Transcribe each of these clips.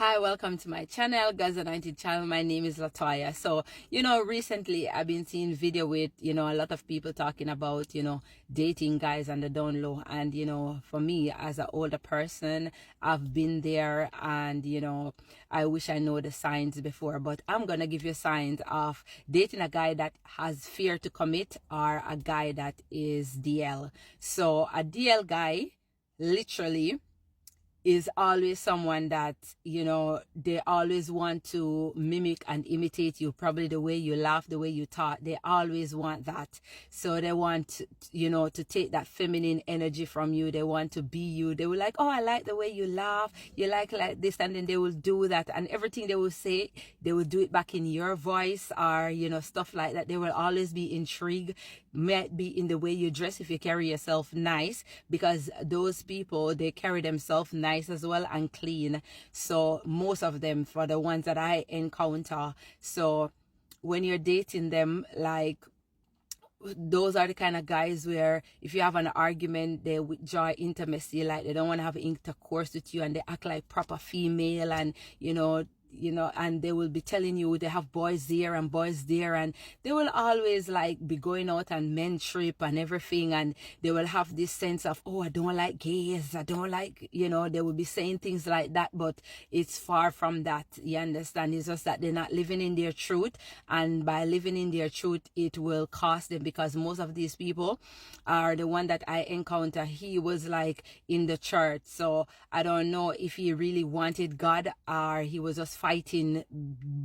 Hi, welcome to my channel, God's Anointed Channel. My name is Latoya. So, recently I've been seeing video with, a lot of people talking about, dating guys on the down low. And, for me as an older person, I've been there and, I wish I know the signs before, but I'm going to give you signs of dating a guy that has fear to commit or a guy that is DL. So a DL guy, literally, is always someone that, they always want to mimic and imitate you. Probably the way you laugh, the way you talk, they always want that. So they want, to take that feminine energy from you. They want to be you. They will like, oh, I like the way you laugh. You like this. And then they will do that. And everything they will say, they will do it back in your voice or, stuff like that. They will always be intrigued. Might be in the way you dress if you carry yourself nice, because those people, they carry themselves nice as well and clean. So most of them, for the ones that I encounter, so when you're dating them, like, those are the kind of guys where if you have an argument, they withdraw intimacy, like they don't want to have intercourse with you, and they act like proper female, and and they will be telling you they have boys there and boys there, and they will always like be going out and men trip and everything, and they will have this sense of, oh, I don't like gays, I don't like, they will be saying things like that, but it's far from that. You understand? It's just that they're not living in their truth, and by living in their truth, it will cost them, because most of these people are the one that I encounter. He was like in the church, so I don't know if he really wanted God or he was just fighting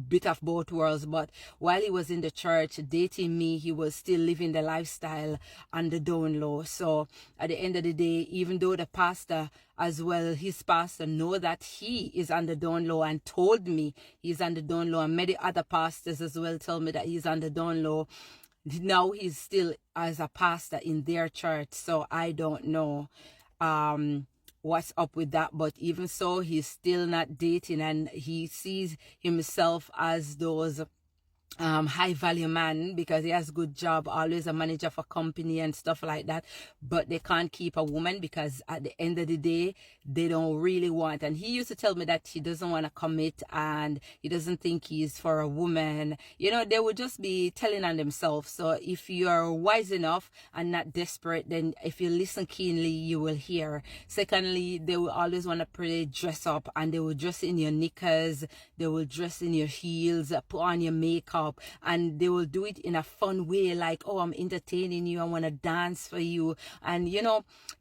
bit of both worlds. But while he was in the church dating me, he was still living the lifestyle on the down low. So at the end of the day, even though the pastor as well, his pastor, know that he is on the down low and told me he's on the down low, and many other pastors as well tell me that he's on the down low, now he's still as a pastor in their church. So I don't know what's up with that, but even so, he's still not dating, and he sees himself as those high value man, because he has good job, always a manager for company and stuff like that, but they can't keep a woman because at the end of the day, they don't really want. And he used to tell me that he doesn't want to commit and he doesn't think he's for a woman. They would just be telling on themselves. So if you're wise enough and not desperate, then if you listen keenly, you will hear. Secondly, they will always want to dress up, and they will dress in your knickers, they will dress in your heels, put on your makeup, and they will do it in a fun way, like, oh, I'm entertaining you, I want to dance for you. And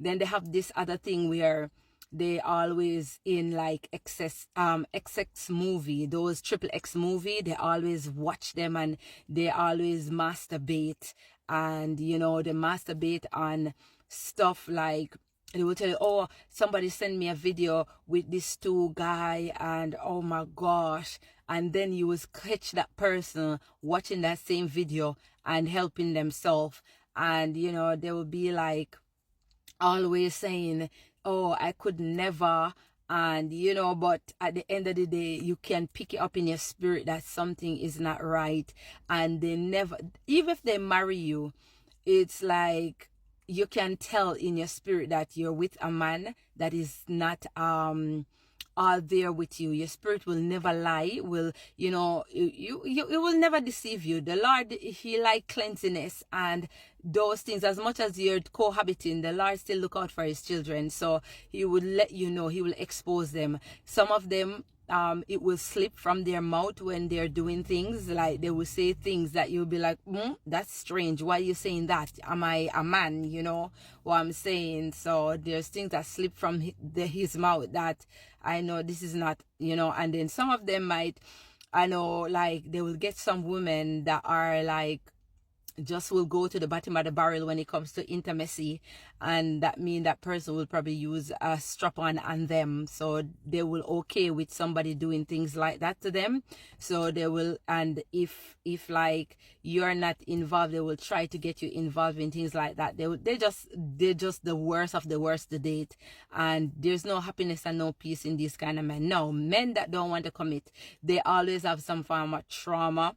then they have this other thing where they always in like XX movie, those triple X movie, they always watch them and they always masturbate, and they masturbate on stuff like, they will tell you, oh, somebody sent me a video with this two guy, and oh my gosh. And then you will catch that person watching that same video and helping themselves. And, they will be like always saying, oh, I could never. And, but at the end of the day, you can pick it up in your spirit that something is not right. And they never, even if they marry you, it's like, you can tell in your spirit that you're with a man that is not all there with you. Your spirit will never lie, will you will never deceive you. The Lord, he like cleanliness and those things. As much as you're cohabiting, the Lord still look out for his children, so he will let you know, he will expose them. Some of them, it will slip from their mouth when they're doing things, like they will say things that you'll be like, that's strange, why are you saying that? Am I a man? What I'm saying. So there's things that slip from his mouth that I know this is not, and then some of them might, I know, like they will get some women that are like, just will go to the bottom of the barrel when it comes to intimacy, and that means that person will probably use a strap-on them, so they will okay with somebody doing things like that to them. So they will, and if like you're not involved, they will try to get you involved in things like that. They're just the worst of the worst to date, and there's no happiness and no peace in these kind of men. No, men that don't want to commit, they always have some form of trauma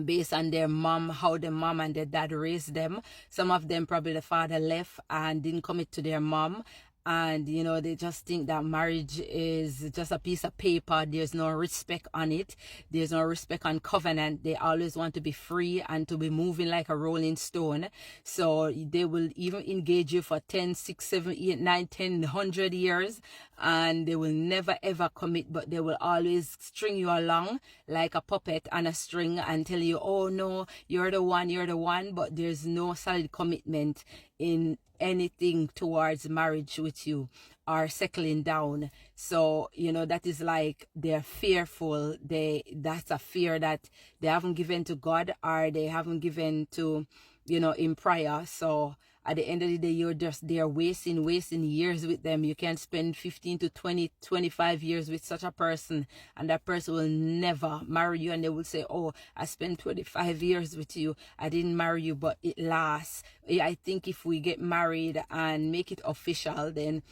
based on their mom, how their mom and their dad raised them. Some of them, probably the father left and didn't commit to their mom, and you know, they just think that marriage is just a piece of paper. There's no respect on it. There's no respect on covenant. They always want to be free and to be moving like a rolling stone. So they will even engage you for 10, 6, 7, 8, 9, 10, 100 years, and they will never ever commit, but they will always string you along like a puppet on a string and tell you, oh no, you're the one, but there's no solid commitment in anything towards marriage with you or settling down. So you know, that is like they're fearful. That's a fear that they haven't given to God, or they haven't given to, you know, in prayer. So at the end of the day, you're just there wasting years with them. You can spend 15 to 20, 25 years with such a person, and that person will never marry you. And they will say, oh, I spent 25 years with you, I didn't marry you, but it lasts. I think if we get married and make it official, then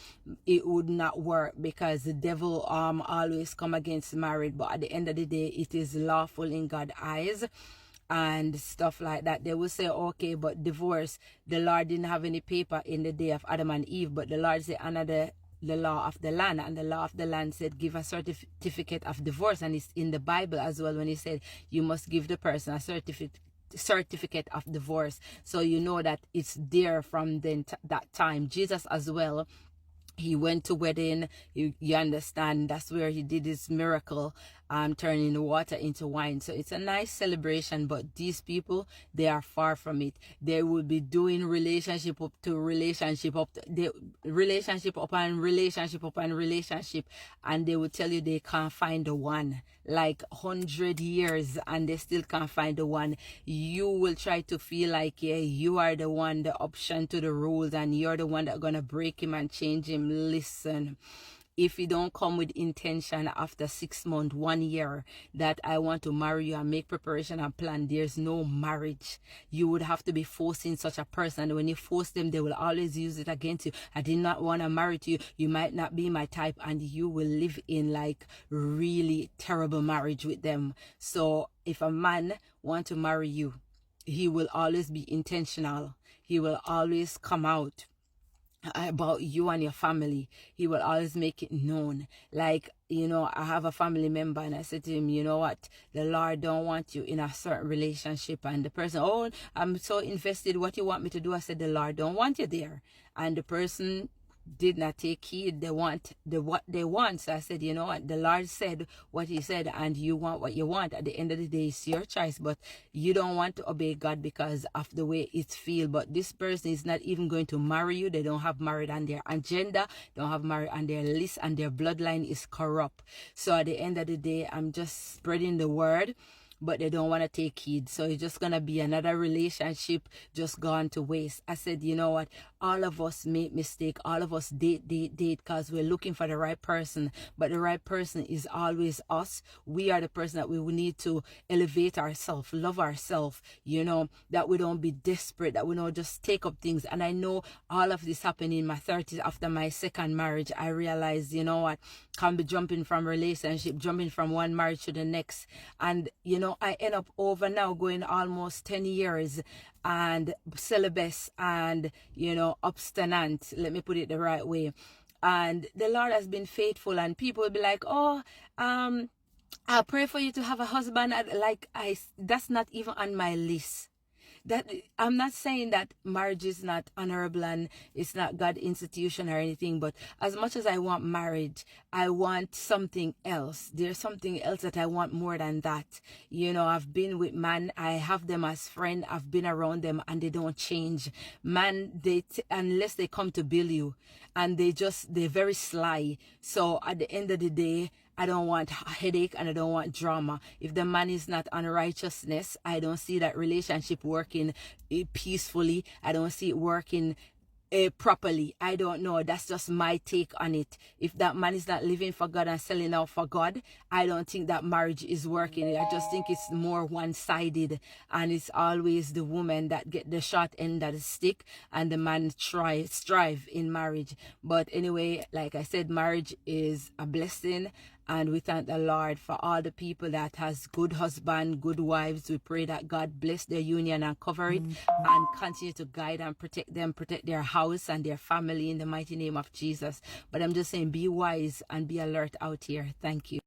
it would not work, because the devil always come against marriage. But at the end of the day, it is lawful in God's eyes and stuff like that. They will say, okay, but divorce, the Lord didn't have any paper in the day of Adam and Eve, but the Lord said under the law of the land, and the law of the land said give a certificate of divorce. And it's in the Bible as well, when he said you must give the person a certificate of divorce. So you know that it's there from then that time. Jesus as well, he went to wedding. You understand, that's where he did his miracle, turning the water into wine. So it's a nice celebration, but these people, they are far from it. They will be doing relationship up to relationship, relationship upon relationship upon relationship, and they will tell you they can't find the one, like 100 years, and they still can't find the one. You will try to feel like, yeah, you are the one, the option to the rules, and you're the one that's gonna break him and change him. Listen, if you don't come with intention after 6 months, 1 year, that I want to marry you and make preparation and plan, there's no marriage. You would have to be forcing such a person. And when you force them, they will always use it against you. I did not want to marry you. You might not be my type, and you will live in like really terrible marriage with them. So if a man want to marry you, he will always be intentional. He will always come out about you and your family. He will always make it known. Like, you know, I have a family member, and I said to him, you know what, the Lord don't want you in a certain relationship. And the person, oh, I'm so invested, what you want me to do? I said, the Lord don't want you there. And the person did not take heed. They want what they want. So I said, you know what, the Lord said what he said, and you want what you want. At the end of the day, it's your choice, but you don't want to obey God because of the way it feels. But this person is not even going to marry you. They don't have married on their agenda, don't have married on their list, and their bloodline is corrupt. So at the end of the day, I'm just spreading the word, but they don't want to take heed. So it's just going to be another relationship just gone to waste. I said, you know what? All of us make mistake. All of us date because we're looking for the right person. But the right person is always us. We are the person that we will need to elevate ourselves, love ourselves, you know, that we don't be desperate, that we don't just take up things. And I know all of this happened in my 30s after my second marriage. I realized, you know what, can't be jumping from relationship, jumping from one marriage to the next. And, you know, I end up over now going almost 10 years and celibate and, you know, abstinent, let me put it the right way. And the Lord has been faithful, and people will be like, oh, I pray for you to have a husband. That's not even on my list. That I'm not saying that marriage is not honorable and it's not God institution or anything, but as much as I want marriage, I want something else. There's something else that I want more than that. You know, I've been with man, I have them as friend, I've been around them, and they don't change. Man, unless they come to bill you, and they're very sly. So at the end of the day, I don't want headache and I don't want drama. If the man is not on righteousness, I don't see that relationship working peacefully. I don't see it working properly. I don't know. That's just my take on it. If that man is not living for God and selling out for God, I don't think that marriage is working. I just think it's more one-sided, and it's always the woman that get the short end of the stick and the man strive in marriage. But anyway, like I said, marriage is a blessing, And we thank the Lord for all the people that has good husband, good wives. We pray that God bless their union and cover it and continue to guide and protect them, protect their house and their family in the mighty name of Jesus. But I'm just saying, be wise and be alert out here. Thank you.